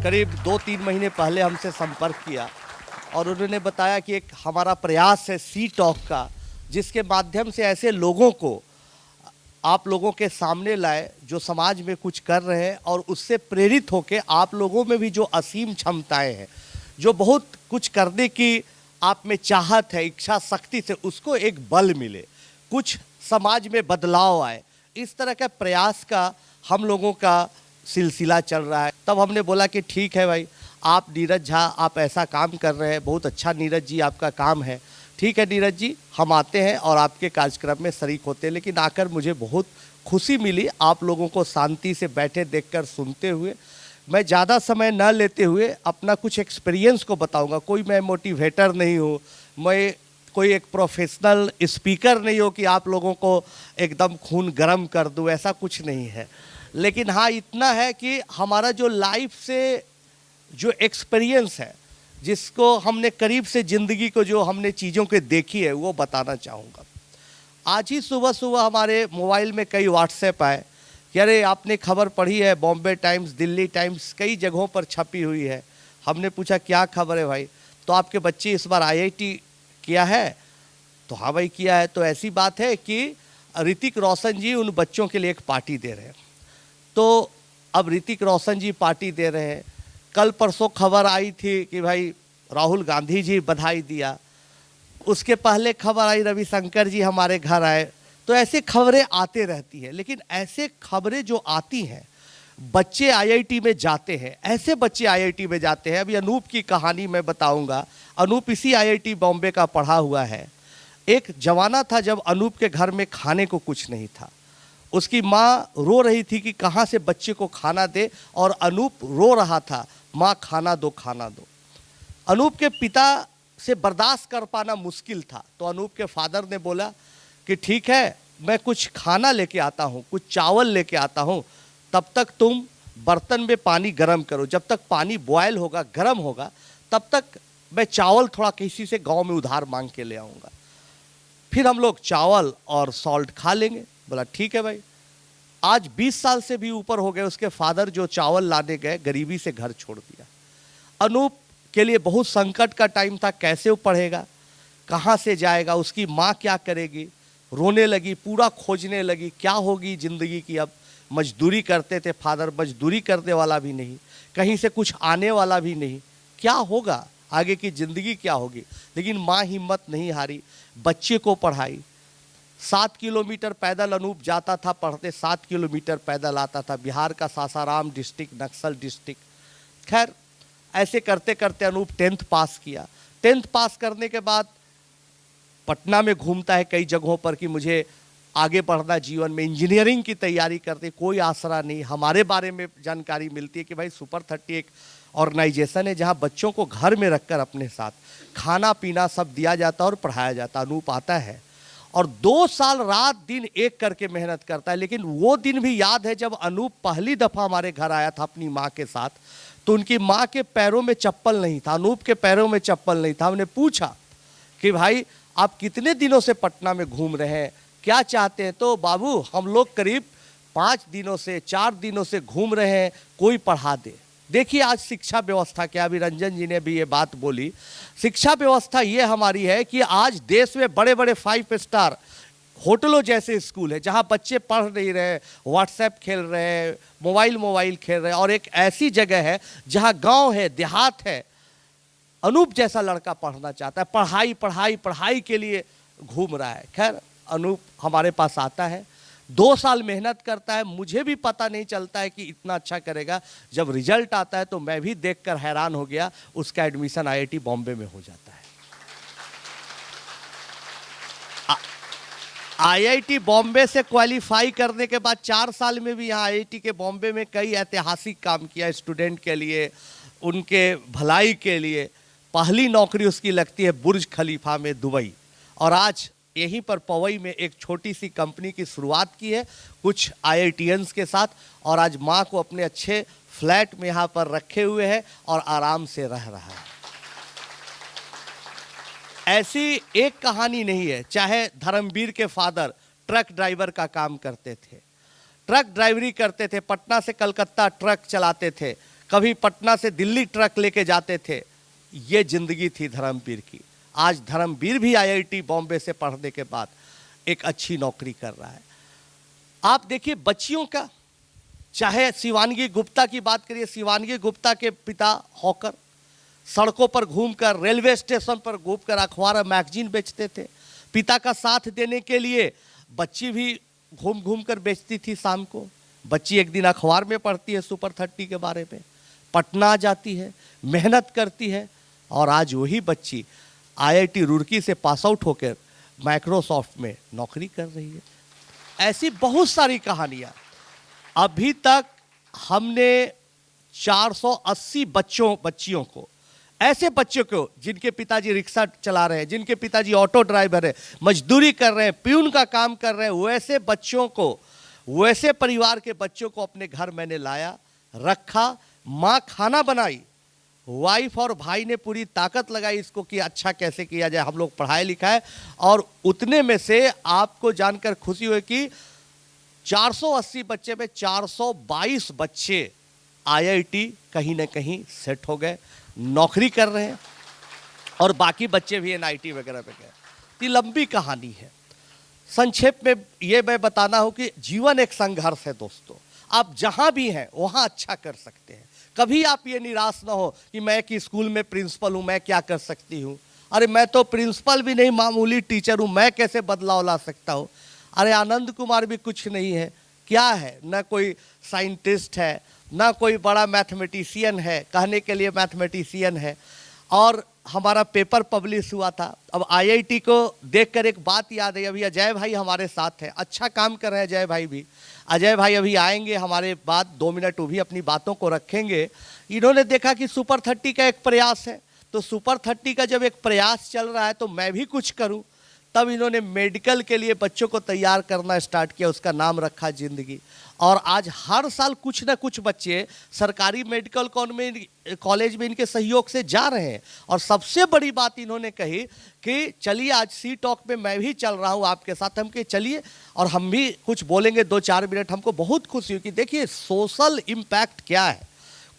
करीब 2-3 महीने पहले हमसे संपर्क किया और उन्होंने बताया कि एक हमारा प्रयास है सी टॉक का, जिसके माध्यम से ऐसे लोगों को आप लोगों के सामने लाए जो समाज में कुछ कर रहे हैं और उससे प्रेरित होकर आप लोगों में भी जो असीम क्षमताएं हैं, जो बहुत कुछ करने की आप में चाहत है, इच्छा शक्ति से उसको एक बल मिले, कुछ समाज में बदलाव आए। इस तरह का प्रयास का हम लोगों का सिलसिला चल रहा है। तब हमने बोला कि ठीक है भाई, आप नीरज झा आप ऐसा काम कर रहे हैं, बहुत अच्छा नीरज जी आपका काम है, ठीक है नीरज जी, हम आते हैं और आपके कार्यक्रम में शरीक होते हैं। लेकिन आकर मुझे बहुत खुशी मिली आप लोगों को शांति से बैठे देखकर सुनते हुए। मैं ज़्यादा समय न लेते हुए अपना कुछ एक्सपीरियंस को बताऊंगा। कोई मैं मोटिवेटर नहीं हूँ, मैं कोई एक प्रोफेशनल स्पीकर नहीं हो कि आप लोगों को एकदम खून गर्म कर दूँ, ऐसा कुछ नहीं है। लेकिन हाँ, इतना है कि हमारा जो लाइफ से जो एक्सपीरियंस है, जिसको हमने करीब से ज़िंदगी को जो हमने चीज़ों के देखी है, वो बताना चाहूँगा। आज ही सुबह सुबह हमारे मोबाइल में कई व्हाट्सएप आए कि अरे आपने खबर पढ़ी है, बॉम्बे टाइम्स, दिल्ली टाइम्स, कई जगहों पर छपी हुई है। हमने पूछा क्या खबर है भाई? तो आपके बच्चे इस बार IIT किया है? तो हाँ भाई किया है। तो ऐसी बात है कि ऋतिक रोशन जी उन बच्चों के लिए एक पार्टी दे रहे हैं। तो अब ऋतिक रोशन जी पार्टी दे रहे हैं। कल परसों खबर आई थी कि भाई राहुल गांधी जी बधाई दिया। उसके पहले खबर आई रविशंकर जी हमारे घर आए। तो ऐसे खबरें आते रहती हैं। लेकिन ऐसे खबरें जो आती हैं, बच्चे IIT में जाते हैं, ऐसे बच्चे IIT में जाते हैं। अभी अनूप की कहानी मैं बताऊंगा। अनूप इसी IIT बॉम्बे का पढ़ा हुआ है। एक जमाना था जब अनूप के घर में खाने को कुछ नहीं था। उसकी माँ रो रही थी कि कहाँ से बच्चे को खाना दे, और अनूप रो रहा था, माँ खाना दो खाना दो। अनूप के पिता से बर्दाश्त कर पाना मुश्किल था। तो अनूप के फादर ने बोला कि ठीक है, मैं कुछ खाना लेके आता हूँ, कुछ चावल लेके आता हूँ, तब तक तुम बर्तन में पानी गर्म करो। जब तक पानी बॉयल होगा, गर्म होगा, तब तक मैं चावल थोड़ा किसी से गांव में उधार मांग के ले आऊँगा, फिर हम लोग चावल और सॉल्ट खा लेंगे। बोला ठीक है भाई। आज 20 साल से भी ऊपर हो गए। उसके फादर जो चावल लाने गए, गरीबी से घर छोड़ दिया। अनूप के लिए बहुत संकट का टाइम था। कैसे वो पढ़ेगा, कहाँ से जाएगा, उसकी माँ क्या करेगी? रोने लगी, पूरा खोजने लगी क्या होगी ज़िंदगी की। अब मजदूरी करते थे फादर, मजदूरी करने वाला भी नहीं, कहीं से कुछ आने वाला भी नहीं, क्या होगा आगे की ज़िंदगी क्या होगी? लेकिन माँ हिम्मत नहीं हारी, बच्चे को पढ़ाई। 7 किलोमीटर पैदल अनूप जाता था पढ़ते, 7 किलोमीटर पैदल आता था। बिहार का सासाराम डिस्ट्रिक्ट, नक्सल डिस्ट्रिक्ट। खैर ऐसे करते करते अनूप 10th पास किया। 10th पास करने के बाद पटना में घूमता है कई जगहों पर कि मुझे आगे बढ़ना जीवन में, इंजीनियरिंग की तैयारी करते। कोई आसरा नहीं। हमारे बारे में जानकारी मिलती है कि भाई सुपर 30 एक ऑर्गेनाइजेशन है जहां बच्चों को घर में रखकर अपने साथ खाना पीना सब दिया जाता और पढ़ाया जाता। अनूप आता है और 2 साल रात दिन एक करके मेहनत करता है। लेकिन वो दिन भी याद है जब अनूप पहली दफ़ा हमारे घर आया था अपनी माँ के साथ। तो उनकी माँ के पैरों में चप्पल नहीं था, अनूप के पैरों में चप्पल नहीं था। हमने पूछा कि भाई आप कितने दिनों से पटना में घूम रहे हैं, क्या चाहते हैं? तो बाबू हम लोग करीब 5 दिनों से 4 दिनों से घूम रहे हैं, कोई पढ़ा दे। देखिए आज शिक्षा व्यवस्था क्या, अभी रंजन जी ने भी ये बात बोली। शिक्षा व्यवस्था ये हमारी है कि आज देश में बड़े बड़े 5 स्टार होटलों जैसे स्कूल है जहां बच्चे पढ़ नहीं रहे, व्हाट्सएप खेल रहे हैं, मोबाइल खेल रहे हैं। और एक ऐसी जगह है जहां गांव है, देहात है। अनूप जैसा लड़का पढ़ना चाहता है, पढ़ाई पढ़ाई पढ़ाई के लिए घूम रहा है। खैर अनूप हमारे पास आता है, 2 साल मेहनत करता है। मुझे भी पता नहीं चलता है कि इतना अच्छा करेगा। जब रिजल्ट आता है तो मैं भी देखकर हैरान हो गया। उसका एडमिशन IIT बॉम्बे में हो जाता है। IIT बॉम्बे से क्वालिफाई करने के बाद 4 साल में भी यहाँ IIT के बॉम्बे में कई ऐतिहासिक काम किया स्टूडेंट के लिए, उनके भलाई के लिए। पहली नौकरी उसकी लगती है बुर्ज खलीफा में, दुबई। और आज यहीं पर पवई में एक छोटी सी कंपनी की शुरुआत की है कुछ IITians के साथ। और आज माँ को अपने अच्छे फ्लैट में यहाँ पर रखे हुए है और आराम से रह रहा है। ऐसी एक कहानी नहीं है। चाहे धर्मवीर के फादर ट्रक ड्राइवर का काम करते थे, ट्रक ड्राइवरी करते थे, पटना से कलकत्ता ट्रक चलाते थे, कभी पटना से दिल्ली ट्रक लेके जाते थे। ये जिंदगी थी धर्मवीर की। आज धर्मवीर भी आईआईटी बॉम्बे से पढ़ने के बाद एक अच्छी नौकरी कर रहा है। आप देखिए बच्चियों का, चाहे शिवानगी गुप्ता की बात करिए, शिवानगी गुप्ता के पिता हॉकर, सड़कों पर घूमकर, रेलवे स्टेशन पर घूमकर अखबार मैगजीन बेचते थे। पिता का साथ देने के लिए बच्ची भी घूम घूम कर बेचती थी। शाम को बच्ची एक दिन अखबार में पढ़ती है सुपर 30 के बारे में, पटना जाती है, मेहनत करती है, और आज वही बच्ची आईआईटी रुड़की से पास आउट होकर माइक्रोसॉफ्ट में नौकरी कर रही है। ऐसी बहुत सारी कहानियाँ। अभी तक हमने 480 बच्चियों को, ऐसे बच्चों को जिनके पिताजी रिक्शा चला रहे हैं, जिनके पिताजी ऑटो ड्राइवर है, मजदूरी कर रहे हैं, प्यून का काम कर रहे हैं, वैसे बच्चों को, वैसे परिवार के बच्चों को अपने घर मैंने लाया, रखा, माँ खाना बनाई, वाइफ और भाई ने पूरी ताकत लगाई इसको कि अच्छा कैसे किया जाए, हम लोग पढ़ाए लिखाए। और उतने में से आपको जानकर खुशी हुई कि 480 बच्चे में 422 बच्चे आईआईटी कहीं ना कहीं सेट हो गए, नौकरी कर रहे हैं, और बाकी बच्चे भी एनआईटी वगैरह पे गए। ये लंबी कहानी है। संक्षेप में ये मैं बताना हूँ कि जीवन एक संघर्ष है दोस्तों। आप जहाँ भी हैं वहाँ अच्छा कर सकते हैं। कभी आप ये निराश ना हो कि मैं कि स्कूल में प्रिंसिपल हूँ, मैं क्या कर सकती हूँ, अरे मैं तो प्रिंसिपल भी नहीं, मामूली टीचर हूँ, मैं कैसे बदलाव ला सकता हूँ। अरे आनंद कुमार भी कुछ नहीं है, क्या है, ना कोई साइंटिस्ट है, ना कोई बड़ा मैथमेटिशियन है, कहने के लिए मैथमेटिशियन है। और हमारा पेपर पब्लिश हुआ था। अब आईआईटी को देखकर एक बात याद है, अभी अजय भाई हमारे साथ हैं, अच्छा काम कर रहे हैं अजय भाई भी। अजय भाई अभी आएंगे हमारे बाद, 2 मिनट वो भी अपनी बातों को रखेंगे। इन्होंने देखा कि सुपर 30 का एक प्रयास है, तो सुपर 30 का जब एक प्रयास चल रहा है तो मैं भी कुछ करूं। तब इन्होंने मेडिकल के लिए बच्चों को तैयार करना स्टार्ट किया, उसका नाम रखा जिंदगी। और आज हर साल कुछ ना कुछ बच्चे सरकारी मेडिकल कॉलेज में इनके सहयोग से जा रहे हैं। और सबसे बड़ी बात इन्होंने कही कि चलिए आज सी टॉक में मैं भी चल रहा हूँ आपके साथ, हम के चलिए और हम भी कुछ बोलेंगे 2-4 मिनट। हमको बहुत खुशी हुई कि देखिए सोशल इम्पैक्ट क्या है,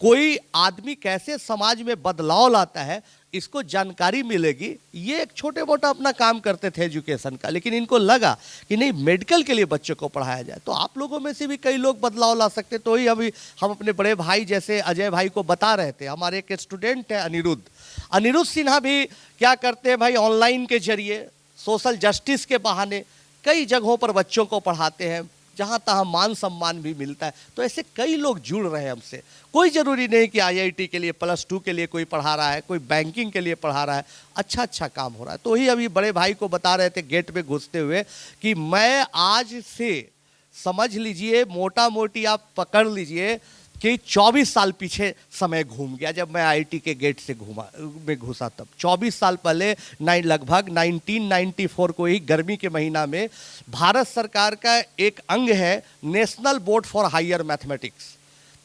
कोई आदमी कैसे समाज में बदलाव लाता है, इसको जानकारी मिलेगी। ये एक छोटे मोटा अपना काम करते थे एजुकेशन का, लेकिन इनको लगा कि नहीं मेडिकल के लिए बच्चों को पढ़ाया जाए। तो आप लोगों में से भी कई लोग बदलाव ला सकते। तो ही अभी हम अपने बड़े भाई जैसे अजय भाई को बता रहे थे, हमारे एक स्टूडेंट है अनिरुद्ध सिन्हा भी क्या करते हैं भाई, ऑनलाइन के जरिए सोशल जस्टिस के बहाने कई जगहों पर बच्चों को पढ़ाते हैं, जहाँ तहाँ मान सम्मान भी मिलता है। तो ऐसे कई लोग जुड़ रहे हैं हमसे। कोई ज़रूरी नहीं कि आईआईटी के लिए +2 के लिए कोई पढ़ा रहा है, कोई बैंकिंग के लिए पढ़ा रहा है, अच्छा काम हो रहा है। तो ही अभी बड़े भाई को बता रहे थे गेट पे घुसते हुए कि मैं आज से समझ लीजिए, मोटा मोटी आप पकड़ लीजिए कि 24 साल पीछे समय घूम गया। जब मैं आईआईटी के गेट से घुसा तब 24 साल पहले लगभग 1994 को ही गर्मी के महीना में भारत सरकार का एक अंग है national board for higher mathematics,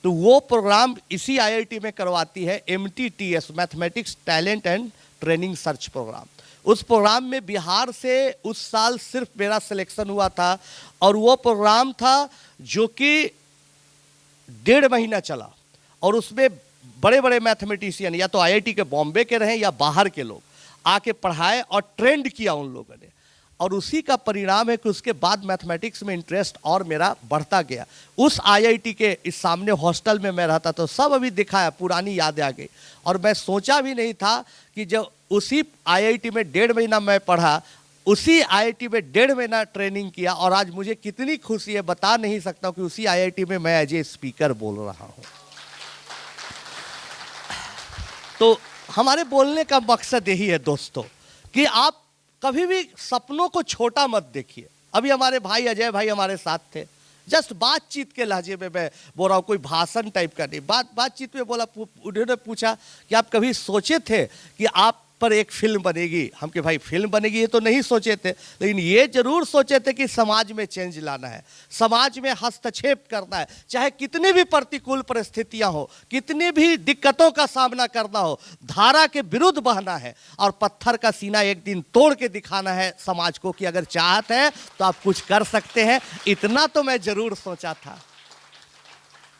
तो वो प्रोग्राम इसी आईआईटी में करवाती है MTTS, mathematics talent and training search program. उस प्रोग्राम में बिहार से उस साल सिर्फ मेरा सिलेक्शन हुआ था, और वो प्रोग्राम था जो कि 1.5 महीना चला, और उसमें बड़े बड़े मैथमेटिशियन या तो आईआईटी के बॉम्बे के रहे या बाहर के लोग आके पढ़ाए और ट्रेंड किया उन लोगों ने। और उसी का परिणाम है कि उसके बाद मैथमेटिक्स में इंटरेस्ट और मेरा बढ़ता गया। उस आईआईटी के इस सामने हॉस्टल में मैं रहता, तो सब अभी दिखाया, पुरानी यादें आ गई। और मैं सोचा भी नहीं था कि जब उसी आईआईटी में 1.5 महीना मैं पढ़ा, उसी आईआईटी में 1.5 महीना ट्रेनिंग किया, और आज मुझे कितनी खुशी है बता नहीं सकता कि उसी आईआईटी में मैं एज ए स्पीकर बोल रहा हूँ। तो हमारे बोलने का मकसद यही है दोस्तों कि आप कभी भी सपनों को छोटा मत देखिए। अभी हमारे भाई अजय भाई हमारे साथ थे, जस्ट बातचीत के लहजे में मैं बोल रहा हूँ, कोई भाषण टाइप का नहीं, बातचीत में बोला। उन्होंने पूछा कि आप कभी सोचे थे कि आप पर एक फिल्म बनेगी? हम कि भाई फिल्म बनेगी ये तो नहीं सोचे थे, लेकिन ये जरूर सोचे थे कि समाज में चेंज लाना है, समाज में हस्तक्षेप करना है, चाहे कितनी भी प्रतिकूल परिस्थितियां हो, कितनी भी दिक्कतों का सामना करना हो, धारा के विरुद्ध बहना है और पत्थर का सीना एक दिन तोड़ के दिखाना है समाज को कि अगर चाहत है तो आप कुछ कर सकते हैं। इतना तो मैं जरूर सोचा था।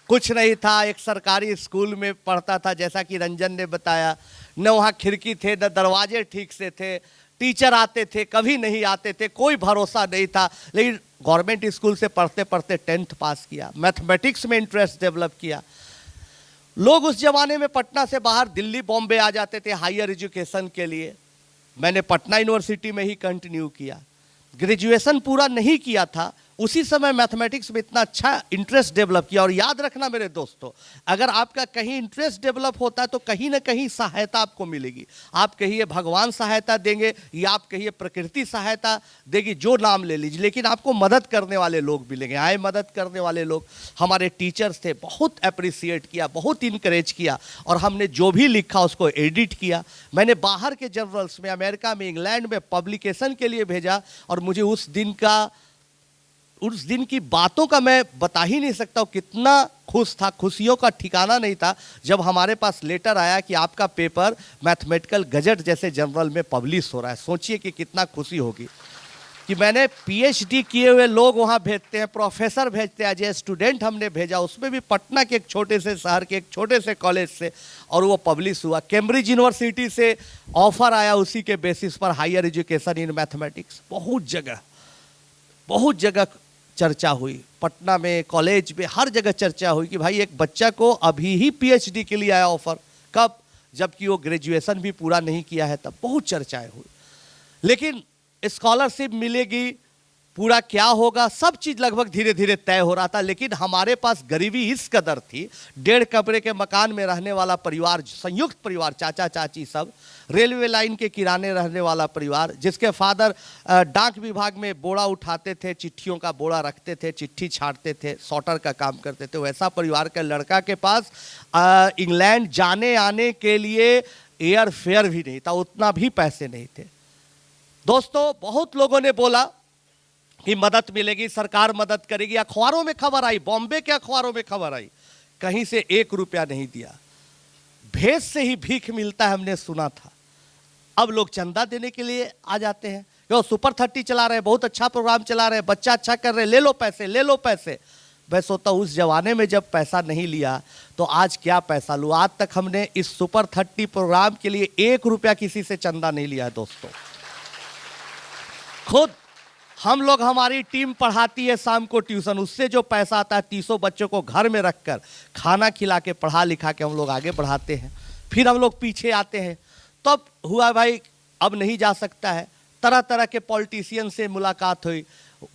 कुछ नहीं था। एक सरकारी स्कूल में पढ़ता था, जैसा कि रंजन ने बताया, न वहाँ खिड़की थे, न दरवाजे ठीक से थे, टीचर आते थे कभी नहीं आते थे, कोई भरोसा नहीं था। लेकिन गवर्नमेंट स्कूल से पढ़ते पढ़ते 10th पास किया, मैथमेटिक्स में इंटरेस्ट डेवलप किया। लोग उस जमाने में पटना से बाहर दिल्ली बॉम्बे आ जाते थे हायर एजुकेशन के लिए। मैंने पटना यूनिवर्सिटी में ही कंटिन्यू किया, ग्रेजुएशन पूरा नहीं किया था। उसी समय मैथमेटिक्स में इतना अच्छा इंटरेस्ट डेवलप किया। और याद रखना मेरे दोस्तों, अगर आपका कहीं इंटरेस्ट डेवलप होता है तो कहीं ना कहीं सहायता आपको मिलेगी। आप कहिए भगवान सहायता देंगे या आप कहिए प्रकृति सहायता देगी, जो नाम ले लीजिए, लेकिन आपको मदद करने वाले लोग मिलेंगे। आए मदद करने वाले लोग हमारे टीचर्स थे, बहुत अप्रिसिएट किया, बहुत इनकरेज किया, और हमने जो भी लिखा उसको एडिट किया। मैंने बाहर के जर्नल्स में, अमेरिका में, इंग्लैंड में पब्लिकेशन के लिए भेजा। और मुझे उस दिन की बातों का मैं बता ही नहीं सकता हूँ, कितना खुश था, खुशियों का ठिकाना नहीं था जब हमारे पास लेटर आया कि आपका पेपर मैथमेटिकल गजट जैसे जर्नल में पब्लिश हो रहा है। सोचिए कि कितना खुशी होगी कि मैंने पीएचडी किए हुए लोग वहाँ भेजते हैं, प्रोफेसर भेजते हैं, एज ए स्टूडेंट हमने भेजा, उसमें भी पटना के एक छोटे से शहर के एक छोटे से कॉलेज से, और वो पब्लिश हुआ। कैम्ब्रिज यूनिवर्सिटी से ऑफर आया उसी के बेसिस पर, हायर एजुकेशन इन मैथमेटिक्स। बहुत जगह चर्चा हुई, पटना में, कॉलेज में, हर जगह चर्चा हुई कि भाई एक बच्चा को अभी ही पीएचडी के लिए आया ऑफर। कब? जबकि वो ग्रेजुएशन भी पूरा नहीं किया है, तब बहुत चर्चाएं हुई। लेकिन स्कॉलरशिप मिलेगी, पूरा क्या होगा, सब चीज़ लगभग धीरे धीरे तय हो रहा था। लेकिन हमारे पास गरीबी इस कदर थी, 1.5 कमरे के मकान में रहने वाला परिवार, संयुक्त परिवार, चाचा चाची सब, रेलवे लाइन के किराने रहने वाला परिवार, जिसके फादर डाक विभाग में बोरा उठाते थे, चिट्ठियों का बोरा रखते थे, चिट्ठी छाटते थे, सॉर्टर का काम करते थे। वैसा परिवार का लड़का के पास इंग्लैंड जाने आने के लिए एयर फेयर भी नहीं था, उतना भी पैसे नहीं थे। दोस्तों, बहुत लोगों ने बोला कि मदद मिलेगी, सरकार मदद करेगी। अखबारों में खबर आई, बॉम्बे के अखबारों में खबर आई, कहीं से 1 रुपया नहीं दिया, भेष से ही भीख मिलता है, हमने सुना था। अब लोग चंदा देने के लिए आ जाते हैं, क्यों? सुपर 30 चला रहे हैं, बहुत अच्छा प्रोग्राम चला रहे हैं, बच्चा अच्छा कर रहे हैं, ले लो पैसे, ले लो पैसे। मैं सोचता हूँ उस जमाने में जब पैसा नहीं लिया तो आज क्या पैसा लूँ। आज तक हमने इस सुपर 30 प्रोग्राम के लिए 1 रुपया किसी से चंदा नहीं लिया है दोस्तों। खुद हम लोग, हमारी टीम पढ़ाती है शाम को ट्यूशन, उससे जो पैसा आता है 300 बच्चों को घर में रखकर खाना खिला के, पढ़ा लिखा के हम लोग आगे बढ़ाते हैं। फिर हम लोग पीछे आते हैं। तब हुआ भाई अब नहीं जा सकता है। तरह तरह के पॉलिटिशियन से मुलाकात हुई,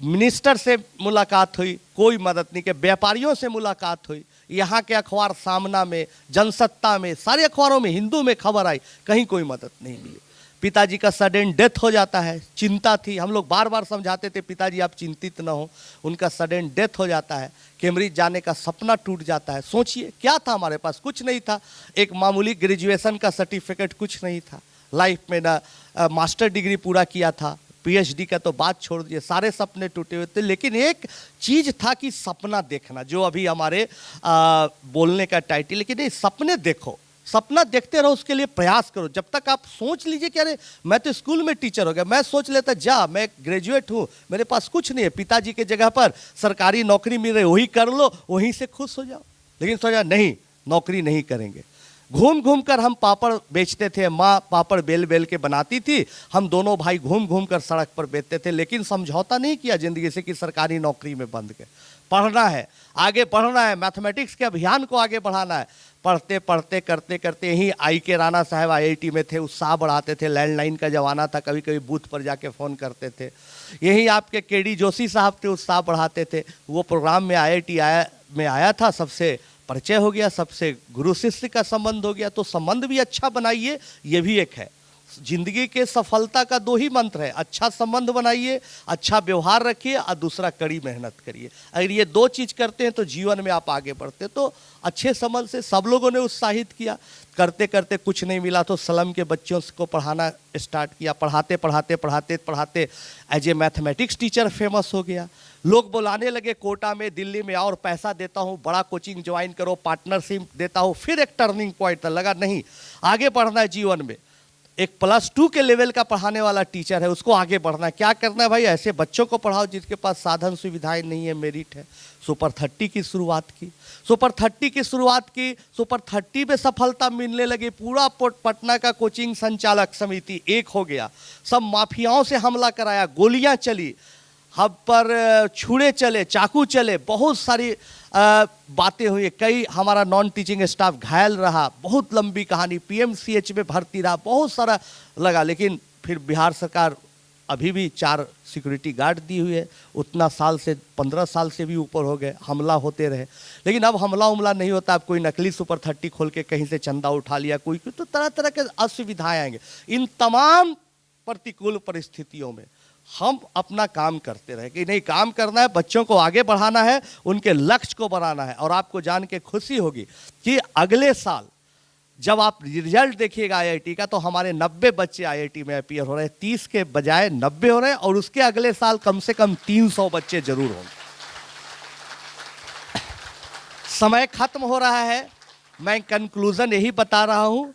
मिनिस्टर से मुलाकात हुई, कोई मदद नहीं के। व्यापारियों से मुलाकात हुई, यहाँ के अखबार सामना में, जनसत्ता में, सारे अखबारों में, हिंदू में खबर आई, कहीं कोई मदद नहीं मिली। पिताजी का सडन डेथ हो जाता है, चिंता थी, हम लोग बार बार समझाते थे पिताजी आप चिंतित न हो, उनका सडन डेथ हो जाता है। कैम्ब्रिज जाने का सपना टूट जाता है। सोचिए क्या था हमारे पास, कुछ नहीं था, एक मामूली ग्रेजुएशन का सर्टिफिकेट, कुछ नहीं था लाइफ में, ना मास्टर डिग्री पूरा किया था, पीएचडी का तो बात छोड़ दिए, सारे सपने टूटे हुए थे। लेकिन एक चीज़ था कि सपना देखना, जो अभी हमारे बोलने का टाइटल, लेकिन ये सपने देखो, सपना देखते रहो, उसके लिए प्रयास करो। जब तक आप सोच लीजिए कि अरे मैं तो स्कूल में टीचर हो गया, मैं सोच लेता जा मैं ग्रेजुएट हूँ, मेरे पास कुछ नहीं है, पिताजी के जगह पर सरकारी नौकरी मिल रही, वही कर लो, वहीं से खुश हो जाओ। लेकिन सोचा नहीं, नौकरी नहीं करेंगे। घूम घूम कर हम पापड़ बेचते थे, माँ पापड़ बेल बेल के बनाती थी, हम दोनों भाई घूम घूम कर सड़क पर बेचते थे। लेकिन समझौता नहीं किया ज़िंदगी से कि सरकारी नौकरी में बंद के, पढ़ना है, आगे बढ़ना है, मैथमेटिक्स के अभियान को आगे बढ़ाना है। पढ़ते पढ़ते करते करते यहीं आई के राणा साहब आईआईटी में थे, उत्साह बढ़ाते थे, लैंडलाइन का ज़माना था, कभी कभी बूथ पर जाके फ़ोन करते थे। यहीं आपके केडी जोशी साहब थे, उत्साह बढ़ाते थे। वो प्रोग्राम में आईआईटी में आया था, सबसे परिचय हो गया, सबसे गुरु शिष्य का संबंध हो गया। तो संबंध भी अच्छा बनाइए, ये भी एक है। जिंदगी के सफलता का 2 ही मंत्र है, अच्छा संबंध बनाइए, अच्छा व्यवहार रखिए, और दूसरा कड़ी मेहनत करिए। अगर ये 2 चीज़ करते हैं तो जीवन में आप आगे बढ़ते। तो अच्छे संबंध से सब लोगों ने उत्साहित किया। करते करते कुछ नहीं मिला तो स्लम के बच्चों को पढ़ाना स्टार्ट किया। पढ़ाते पढ़ाते पढ़ाते पढ़ाते as a mathematics teacher famous हो गया। लोग बुलाने लगे कोटा में, दिल्ली में, और पैसा देता हूँ, बड़ा कोचिंग ज्वाइन करो, पार्टनरशिप देता हूँ। फिर एक टर्निंग पॉइंट था, लगा नहीं आगे बढ़ना है जीवन में। एक +2 के लेवल का पढ़ाने वाला टीचर है, उसको आगे बढ़ना है। क्या करना है भाई, ऐसे बच्चों को पढ़ाओ जिसके पास साधन सुविधाएं नहीं है, मेरिट है। सुपर 30 की शुरुआत की, सुपर 30 में सफलता मिलने लगी। पूरा पटना का कोचिंग संचालक समिति एक हो गया, सब माफियाओं से हमला कराया, गोलियां चली, हम पर छुरे चले, चाकू चले, बहुत सारी बातें हुई। कई हमारा नॉन टीचिंग स्टाफ घायल रहा, बहुत लंबी कहानी, पीएमसीएच में भर्ती रहा, बहुत सारा लगा। लेकिन फिर बिहार सरकार अभी भी 4 सिक्योरिटी गार्ड दी हुई है। उतना साल से 15 साल से भी ऊपर हो गए, हमला होते रहे। लेकिन अब हमला उमला नहीं होता। अब कोई नकली सुपर 30 खोल के कहीं से चंदा उठा लिया, कोई तो तरह तरह के असुविधाएं आएंगे। इन तमाम प्रतिकूल परिस्थितियों में हम अपना काम करते रहे कि नहीं, काम करना है, बच्चों को आगे बढ़ाना है, उनके लक्ष्य को बढ़ाना है। और आपको जान के खुशी होगी कि अगले साल जब आप रिजल्ट देखिएगा आईआईटी का, तो हमारे 90 बच्चे आईआईटी में अपीयर हो रहे हैं। 30 के बजाय 90 हो रहे हैं, और उसके अगले साल कम से कम 300 बच्चे जरूर होंगे। समय खत्म हो रहा है। मैं कंक्लूजन यही बता रहा हूं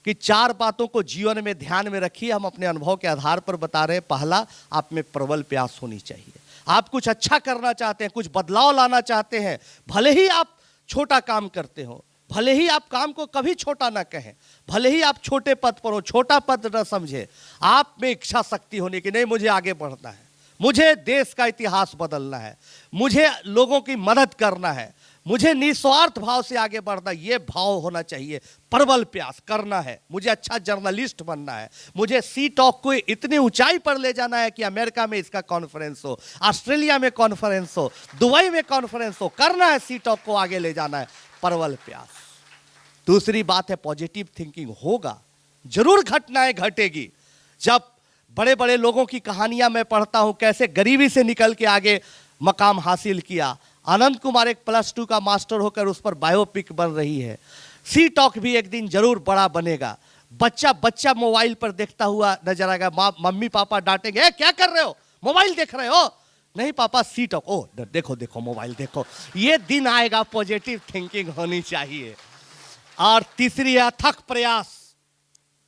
कि 4 बातों को जीवन में ध्यान में रखिए। हम अपने अनुभव के आधार पर बता रहे हैं। पहला, आप में प्रबल प्यास होनी चाहिए। आप कुछ अच्छा करना चाहते हैं, कुछ बदलाव लाना चाहते हैं, भले ही आप छोटा काम करते हो, भले ही आप काम को कभी छोटा ना कहें, भले ही आप छोटे पद पर हो, छोटा पद न समझे, आप में इच्छा शक्ति होने की, नहीं मुझे आगे बढ़ना है, मुझे देश का इतिहास बदलना है, मुझे लोगों की मदद करना है, मुझे निस्वार्थ भाव से आगे बढ़ना, ये भाव होना चाहिए। प्रबल प्रयास करना है, मुझे अच्छा जर्नलिस्ट बनना है, मुझे सी टॉक को इतनी ऊंचाई पर ले जाना है कि अमेरिका में इसका कॉन्फ्रेंस हो, ऑस्ट्रेलिया में कॉन्फ्रेंस हो, दुबई में कॉन्फ्रेंस हो, करना है, सी टॉक को आगे ले जाना है। प्रबल प्रयास। दूसरी बात है पॉजिटिव थिंकिंग। होगा जरूर, घटनाएं घटेगी। जब बड़े बड़े लोगों की कहानियां मैं पढ़ता हूं, कैसे गरीबी से निकल के आगे मकाम हासिल किया। आनंद कुमार एक +2 का मास्टर होकर उस पर बायोपिक बन रही है। सी टॉक भी एक दिन जरूर बड़ा बनेगा। बच्चा मोबाइल पर देखता हुआ नजर आएगा। मम्मी पापा डांटेंगे, क्या कर रहे हो, मोबाइल देख रहे हो? नहीं पापा, सी टॉक, ओ देखो देखो मोबाइल देखो। ये दिन आएगा, पॉजिटिव थिंकिंग होनी चाहिए। और तीसरी है अथक प्रयास।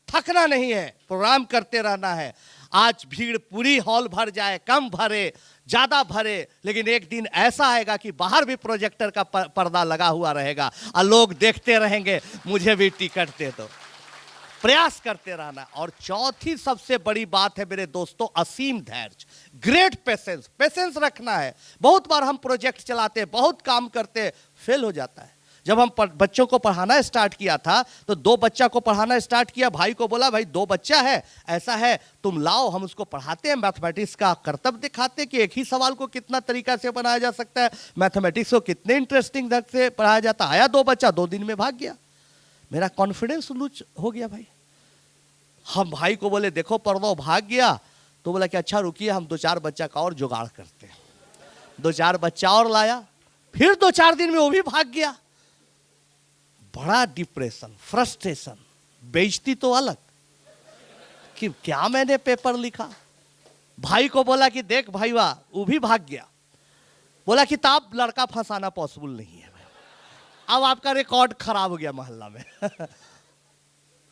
थकना नहीं है, प्रोग्राम करते रहना है। आज भीड़ पूरी हॉल भर जाए, कम भरे, ज्यादा भरे, लेकिन एक दिन ऐसा आएगा कि बाहर भी प्रोजेक्टर का पर्दा लगा हुआ रहेगा और लोग देखते रहेंगे, मुझे भी टिकट दे दो। प्रयास करते रहना। और चौथी सबसे बड़ी बात है मेरे दोस्तों, असीम धैर्य, ग्रेट पेशेंस। पेशेंस रखना है। बहुत बार हम प्रोजेक्ट चलाते हैं, बहुत काम करते हैं, फेल हो जाता है। जब हम बच्चों को पढ़ाना स्टार्ट किया था, तो 2 बच्चा को पढ़ाना स्टार्ट किया। भाई को बोला, भाई 2 बच्चा है, ऐसा है, तुम लाओ, हम उसको पढ़ाते हैं। मैथमेटिक्स का कर्तव्य दिखाते कि एक ही सवाल को कितना तरीका से बनाया जा सकता है, मैथमेटिक्स को कितने इंटरेस्टिंग ढंग से पढ़ाया जाता है। आया 2 बच्चा, 2 दिन में भाग गया। मेरा कॉन्फिडेंस लूज हो गया भाई। हम भाई को बोले, देखो पढ़ो, भाग गया। तो बोला कि अच्छा रुकिए, हम 2-4 बच्चा का और जुगाड़ करते हैं। 2-4 बच्चा और लाया, फिर 2-4 दिन में वो भी भाग गया। बड़ा डिप्रेशन, फ्रस्ट्रेशन, बेइज्जती तो अलग कि क्या मैंने पेपर लिखा। भाई को बोला कि देख भाई वाह, वो भी भाग गया। बोला कि ताब लड़का फंसाना पॉसिबल नहीं है, अब आपका रिकॉर्ड खराब हो गया मोहल्ला में।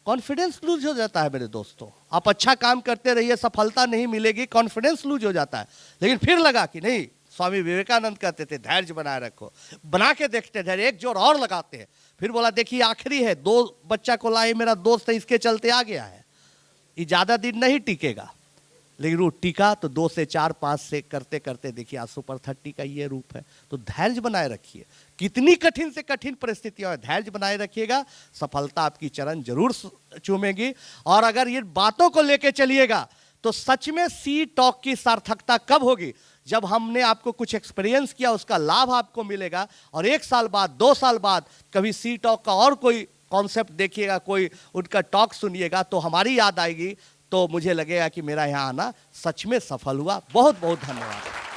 कॉन्फिडेंस लूज हो जाता है मेरे दोस्तों। आप अच्छा काम करते रहिए, सफलता नहीं मिलेगी, कॉन्फिडेंस लूज हो जाता है। लेकिन फिर लगा कि नहीं, स्वामी विवेकानंद कहते थे धैर्य बनाए रखो। बना के देखते धैर्य, एक जोर और लगाते हैं। फिर बोला देखिए आखिरी है, 2 बच्चा को लाए, मेरा दोस्त है, इसके चलते आ गया है, ये ज्यादा दिन नहीं टिकेगा। लेकिन वो टिका तो 2 से 4, 5 से करते करते देखिए आज सुपर 30 का ये रूप है। तो धैर्य बनाए रखिए, कितनी कठिन से कठिन परिस्थितियां हैं, धैर्य बनाए रखिएगा, सफलता आपकी चरण जरूर चूमेगी। और अगर ये बातों को लेके चलिएगा तो सच में सी टॉक की सार्थकता कब होगी? जब हमने आपको कुछ एक्सपीरियंस किया, उसका लाभ आपको मिलेगा। और 1 साल बाद, 2 साल बाद कभी सी टॉक का और कोई कॉन्सेप्ट देखिएगा, कोई उनका टॉक सुनिएगा, तो हमारी याद आएगी, तो मुझे लगेगा कि मेरा यहाँ आना सच में सफल हुआ। बहुत बहुत धन्यवाद।